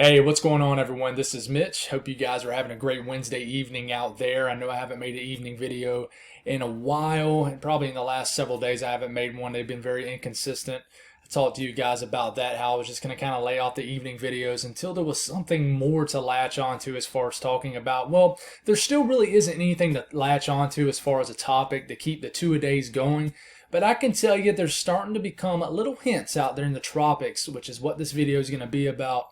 Hey, what's going on, everyone? This is Mitch. Hope you guys are having a great Wednesday evening out there. I know I haven't made an evening video in a while, and probably in the last several days I haven't made one. They've been very inconsistent. I talked to you guys about that, how I was just going to kind of lay off the evening videos until there was something more to latch onto as far as talking about. Well, there still really isn't anything to latch onto as far as a topic to keep the two-a-days going. But I can tell you there's starting to become little hints out there in the tropics, which is what this video is going to be about,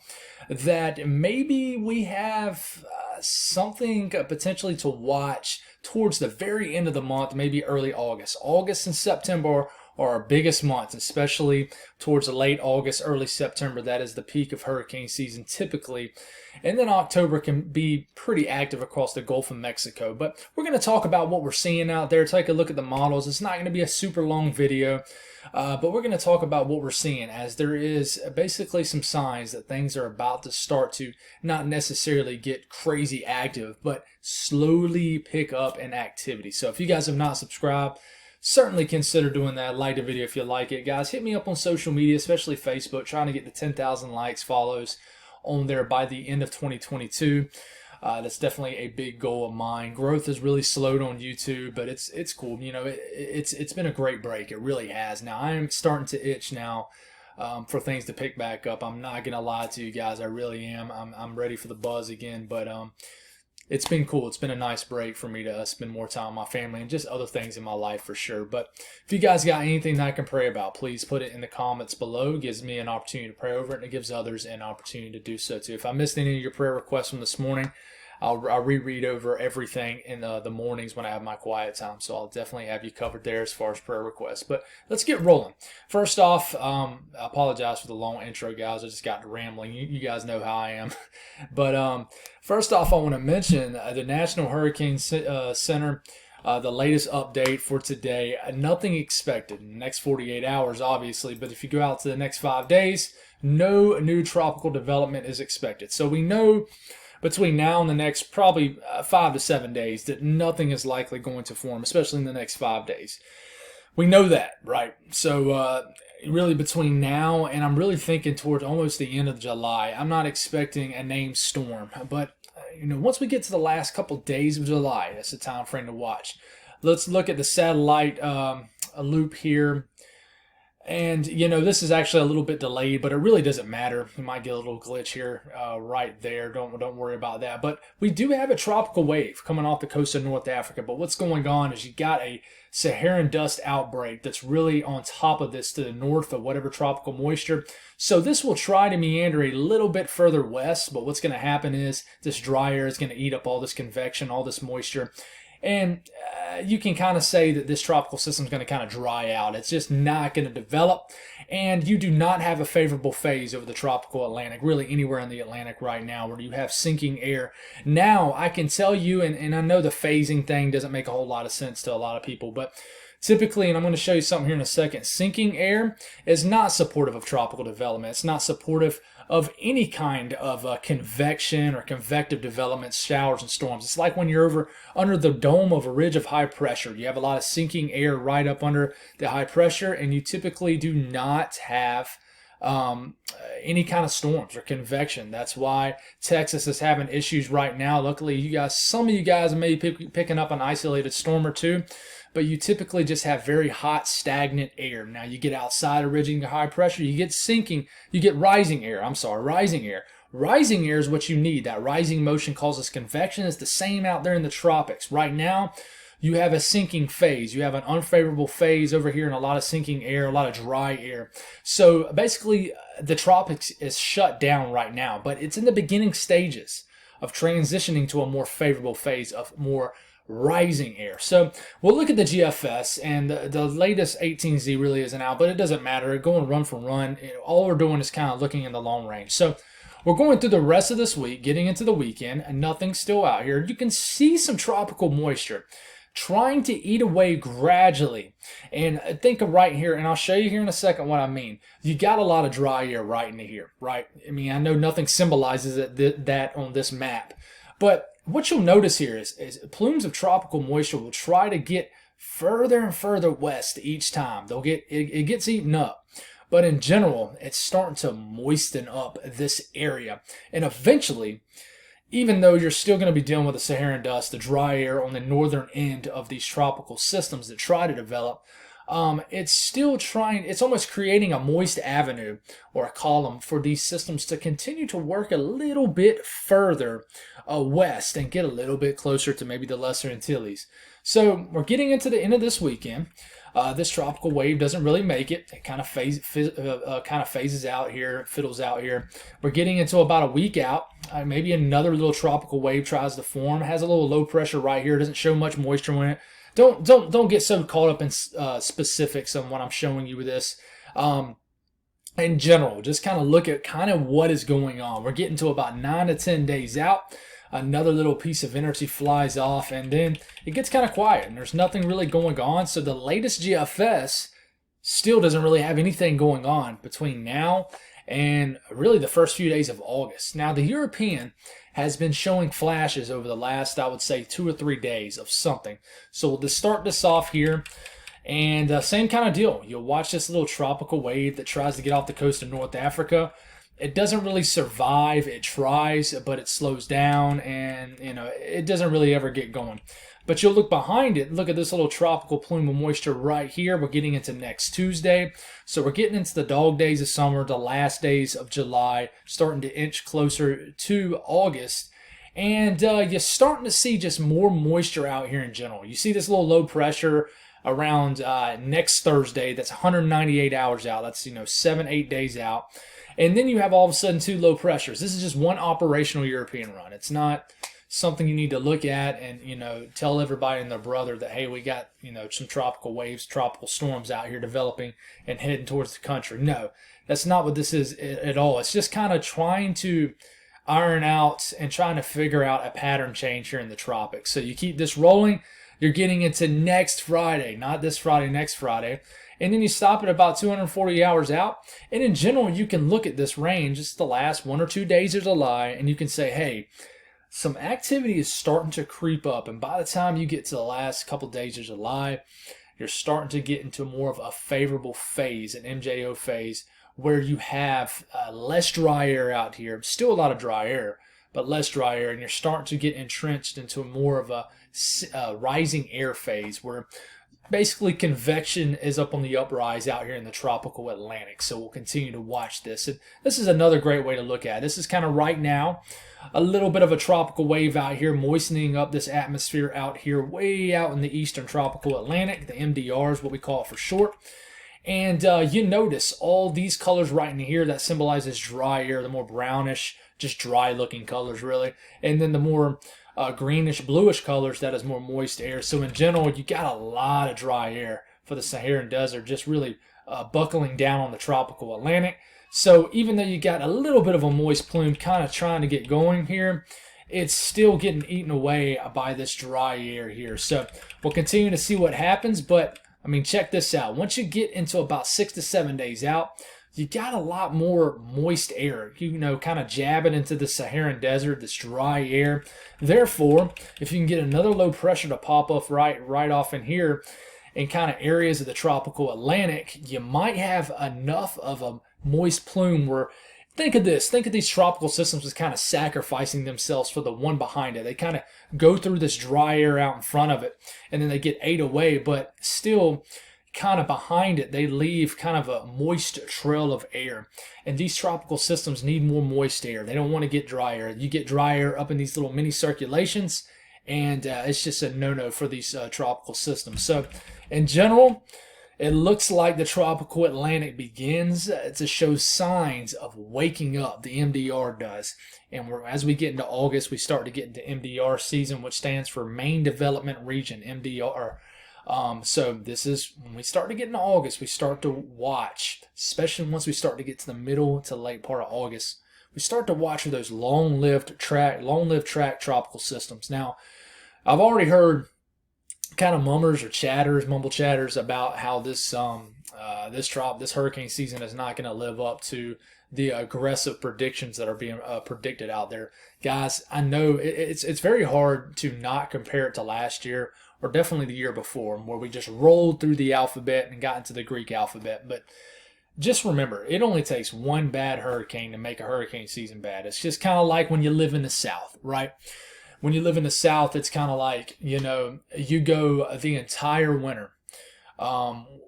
that maybe we have something potentially to watch towards the very end of the month, maybe early August. August and September are our biggest months, especially towards late August, early September. That is the peak of hurricane season typically. And then October can be pretty active across the Gulf of Mexico. But we're going to talk about what we're seeing out there, take a look at the models. It's not going to be a super long video, but we're going to talk about what we're seeing, as there is basically some signs that things are about to start to not necessarily get crazy active, but slowly pick up in activity. So if you guys have not subscribed, certainly consider doing that. Like the video if you like it. Guys, hit me up on social media, especially Facebook, trying to get the 10,000 likes, follows on there by the end of 2022. That's definitely a big goal of mine. Growth has really slowed on YouTube, but it's cool. You know, it's been a great break. It really has. Now I am starting to itch now for things to pick back up. I'm not gonna lie to you guys. I really am. I'm ready for the buzz again. But it's been cool. It's been a nice break for me to spend more time with my family and just other things in my life for sure. But if you guys got anything that I can pray about, please put it in the comments below. It gives me an opportunity to pray over it, and it gives others an opportunity to do so too. If I missed any of your prayer requests from this morning, I'll reread over everything in the mornings when I have my quiet time. So I'll definitely have you covered there as far as prayer requests. But let's get rolling. First off, I apologize for the long intro, guys. I just got rambling. You guys know how I am. But first off, I want to mention the National Hurricane Center. The latest update for today, nothing expected in the next 48 hours, obviously. But if you go out to the next 5 days, no new tropical development is expected. So we know between now and the next probably 5 to 7 days that nothing is likely going to form, especially in the next 5 days. We know that, right? So really between now and I'm really thinking towards almost the end of July, I'm not expecting a named storm. But you know, once we get to the last couple days of July, that's the time frame to watch. Let's look at the satellite loop here. And, you know, this is actually a little bit delayed, but it really doesn't matter. You might get a little glitch here right there. Don't worry about that. But we do have a tropical wave coming off the coast of North Africa. But what's going on is you got a Saharan dust outbreak that's really on top of this to the north of whatever tropical moisture. So this will try to meander a little bit further west. But what's going to happen is this dry air is going to eat up all this convection, all this moisture. And you can kind of say that this tropical system is going to kind of dry out. It's just not going to develop. And you do not have a favorable phase over the tropical Atlantic, really anywhere in the Atlantic right now, where you have sinking air. Now, I can tell you, and I know the phasing thing doesn't make a whole lot of sense to a lot of people, but typically, and I'm going to show you something here in a second, sinking air is not supportive of tropical development. It's not supportive of any kind of convection or convective development, showers and storms. It's like when you're under the dome of a ridge of high pressure. You have a lot of sinking air right up under the high pressure, and you typically do not have any kind of storms or convection. That's why Texas is having issues right now. Luckily, some of you guys may be picking up an isolated storm or two, but you typically just have very hot, stagnant air. Now, you get outside of ridging to high pressure, you get rising air. Rising air. Rising air is what you need. That rising motion causes convection. It's the same out there in the tropics. Right now, you have a sinking phase. You have an unfavorable phase over here and a lot of sinking air, a lot of dry air. So basically, the tropics is shut down right now, but it's in the beginning stages of transitioning to a more favorable phase of more rising air. So we'll look at the GFS, and the latest 18Z really isn't out, but it doesn't matter. Going run for run, all we're doing is kind of looking in the long range. So we're going through the rest of this week, getting into the weekend, and nothing's still out here. You can see some tropical moisture trying to eat away gradually. And think of right here, and I'll show you here in a second what I mean. You got a lot of dry air right into here, right? I mean, I know nothing symbolizes that on this map, but what you'll notice here is plumes of tropical moisture will try to get further and further west each time. It gets eaten up. But in general, it's starting to moisten up this area. And eventually, even though you're still going to be dealing with the Saharan dust, the dry air on the northern end of these tropical systems that try to develop, it's still trying, it's almost creating a moist avenue or a column for these systems to continue to work a little bit further west and get a little bit closer to maybe the Lesser Antilles. So we're getting into the end of this weekend. This tropical wave doesn't really make it. It kind of phases out here, fiddles out here. We're getting into about a week out. Maybe another little tropical wave tries to form. It has a little low pressure right here. It doesn't show much moisture in it. Don't get so caught up in specifics on what I'm showing you with this. In general, just kind of look at kind of what is going on. We're getting to about 9 to 10 days out. Another little piece of energy flies off, and then it gets kind of quiet, and there's nothing really going on. So the latest GFS still doesn't really have anything going on between now and really the first few days of August. Now, the European has been showing flashes over the last, I would say, 2 or 3 days of something. So we'll just start this off here. And same kind of deal. You'll watch this little tropical wave that tries to get off the coast of North Africa. It doesn't really survive. It tries, but it slows down, and it doesn't really ever get going. But you'll look behind it. Look at this little tropical plume of moisture right here. We're getting into next Tuesday. So we're getting into the dog days of summer, the last days of July, starting to inch closer to August. And you're starting to see just more moisture out here in general. You see this little low pressure around next Thursday. That's 198 hours out. That's 7-8 days out. And then you have all of a sudden 2 low pressures. This is just one operational European run. It's not something you need to look at and tell everybody and their brother that, hey, we got some tropical waves, tropical storms out here developing and heading towards the country. No, that's not what this is at all. It's just kind of trying to iron out and trying to figure out a pattern change here in the tropics. So you keep this rolling. You're getting into next Friday, not this Friday, next Friday. And then you stop at about 240 hours out. And in general, you can look at this range. It's the last 1 or 2 days of July. And you can say, hey, some activity is starting to creep up. And by the time you get to the last couple days of July, you're starting to get into more of a favorable phase, an MJO phase, where you have less dry air out here. Still a lot of dry air, but less dry air. And you're starting to get entrenched into more of a rising air phase where basically convection is up on the uprise out here in the tropical Atlantic. So we'll continue to watch this. And this is another great way to look at it. This is kind of right now a little bit of a tropical wave out here, moistening up this atmosphere out here way out in the eastern tropical Atlantic. The MDR is what we call it for short. And you notice all these colors right in here, that symbolizes dry air, the more brownish, just dry looking colors really. And then the more greenish bluish colors, that is more moist air. So in general, you got a lot of dry air for the Saharan desert, just really buckling down on the tropical Atlantic. So even though you got a little bit of a moist plume kind of trying to get going here, it's still getting eaten away by this dry air here. So we'll continue to see what happens. But I mean, check this out. Once you get into about 6 to 7 days out, you got a lot more moist air, kind of jabbing into the Saharan desert, this dry air. Therefore, if you can get another low pressure to pop up right off in here in kind of areas of the tropical Atlantic, you might have enough of a moist plume where, think of this, think of these tropical systems as kind of sacrificing themselves for the one behind it. They kind of go through this dry air out in front of it, and then they get ate away, but still kind of behind it, they leave kind of a moist trail of air. And these tropical systems need more moist air. They don't want to get dry air. You get dry air up in these little mini circulations, and it's just a no-no for these tropical systems. So in general, it looks like the tropical Atlantic begins to show signs of waking up. The MDR does. And as we get into August, we start to get into MDR season, which stands for Main Development Region, MDR. So this is when we start to get into August, we start to watch, especially once we start to get to the middle to late part of August, we start to watch for those long-lived track tropical systems. Now, I've already heard kind of mumble chatters about how this hurricane season is not going to live up to the aggressive predictions that are being predicted out there. Guys, I know it's very hard to not compare it to last year, or definitely the year before, where we just rolled through the alphabet and got into the Greek alphabet. But just remember, it only takes one bad hurricane to make a hurricane season bad. It's just kind of like when you live in the South, right? When you live in the South, it's kind of like, you go the entire winter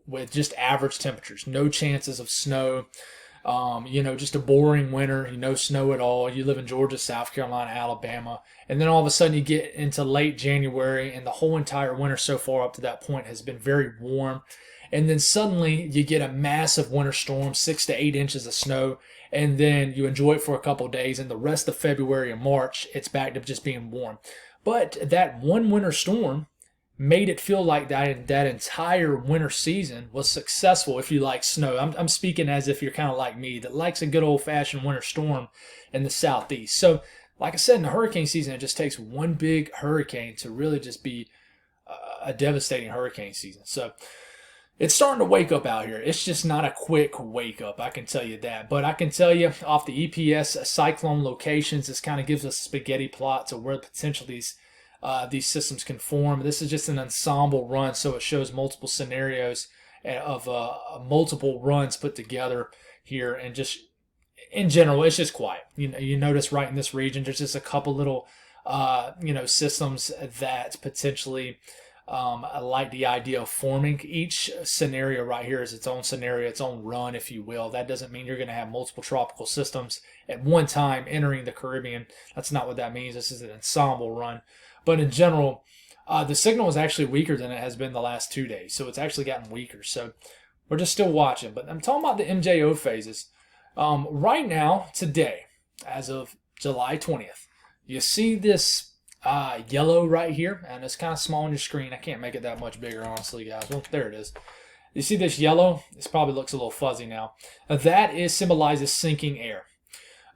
with just average temperatures, no chances of snow, just a boring winter, no snow at all. You live in Georgia, South Carolina, Alabama, and then all of a sudden you get into late January and the whole entire winter so far up to that point has been very warm. And then suddenly you get a massive winter storm, 6 to 8 inches of snow, and then you enjoy it for a couple of days, and the rest of February and March, it's back to just being warm. But that one winter storm made it feel like that entire winter season was successful if you like snow. I'm speaking as if you're kind of like me that likes a good old-fashioned winter storm in the southeast. So, like I said, in the hurricane season, it just takes one big hurricane to really just be a devastating hurricane season. So it's starting to wake up out here. It's just not a quick wake up, I can tell you that. But I can tell you off the EPS cyclone locations, this kind of gives us a spaghetti plot to where potentially these systems can form. This is just an ensemble run, so it shows multiple scenarios of multiple runs put together here. And just in general, it's just quiet. You notice right in this region, there's just a couple little systems that potentially I like the idea of forming. Each scenario right here is its own scenario, its own run, if you will. That doesn't mean you're going to have multiple tropical systems at one time entering the Caribbean. That's not what that means. This is an ensemble run. But in general, the signal is actually weaker than it has been the last 2 days. So it's actually gotten weaker. So we're just still watching. But I'm talking about the MJO phases. Right now, today, as of July 20th, you see this yellow right here, and it's kind of small on your screen. I can't make it that much bigger, honestly, guys. Well, there it is. You see this yellow? This probably looks a little fuzzy now. That symbolizes sinking air.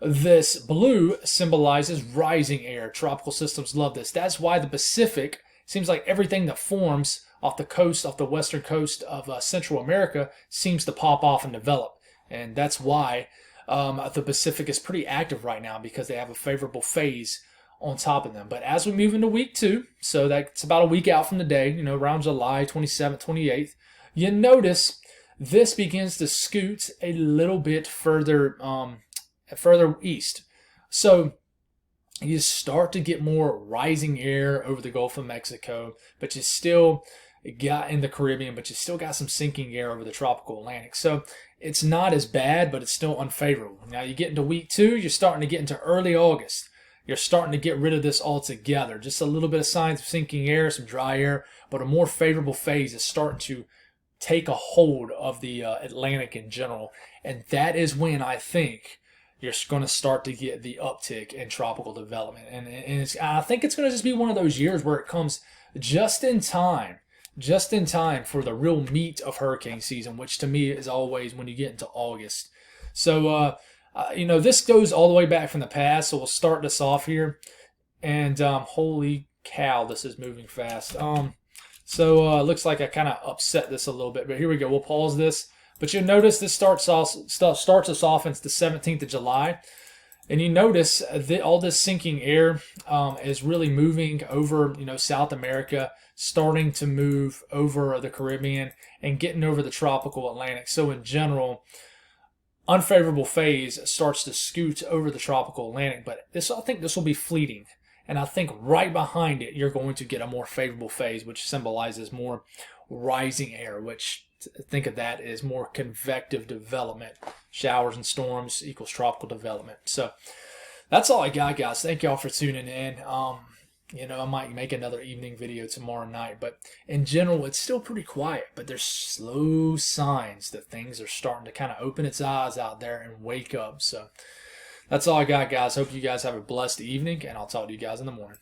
This blue symbolizes rising air. Tropical systems love this. That's why the Pacific seems like everything that forms off the coast, off the western coast of Central America, seems to pop off and develop. And that's why the Pacific is pretty active right now, because they have a favorable phase on top of them. But as we move into week 2, so that's about a week out from today, around July 27th, 28th, you notice this begins to scoot a little bit further east. So you start to get more rising air over the Gulf of Mexico, but you still got in the Caribbean, but you still got some sinking air over the tropical Atlantic. So it's not as bad, but it's still unfavorable. Now you get into week 2, you're starting to get into early August. You're starting to get rid of this altogether. Just a little bit of signs of sinking air, some dry air, but a more favorable phase is starting to take a hold of the Atlantic in general. And that is when I think you're going to start to get the uptick in tropical development. And I think it's going to just be one of those years where it comes just in time for the real meat of hurricane season, which to me is always when you get into August. So, this goes all the way back from the past, so we'll start this off here. And holy cow, this is moving fast. It looks like I kind of upset this a little bit, but here we go. We'll pause this. But you'll notice this starts us off into the 17th of July. And you notice all this sinking air is really moving over, South America, starting to move over the Caribbean and getting over the tropical Atlantic. So in general, unfavorable phase starts to scoot over the tropical Atlantic, but I think this will be fleeting. And I think right behind it, you're going to get a more favorable phase, which symbolizes more rising air, which think of that as more convective development. Showers and storms equals tropical development. So that's all I got, guys. Thank y'all for tuning in. I might make another evening video tomorrow night, but in general, it's still pretty quiet, but there's slow signs that things are starting to kind of open its eyes out there and wake up. So that's all I got, guys. Hope you guys have a blessed evening, and I'll talk to you guys in the morning.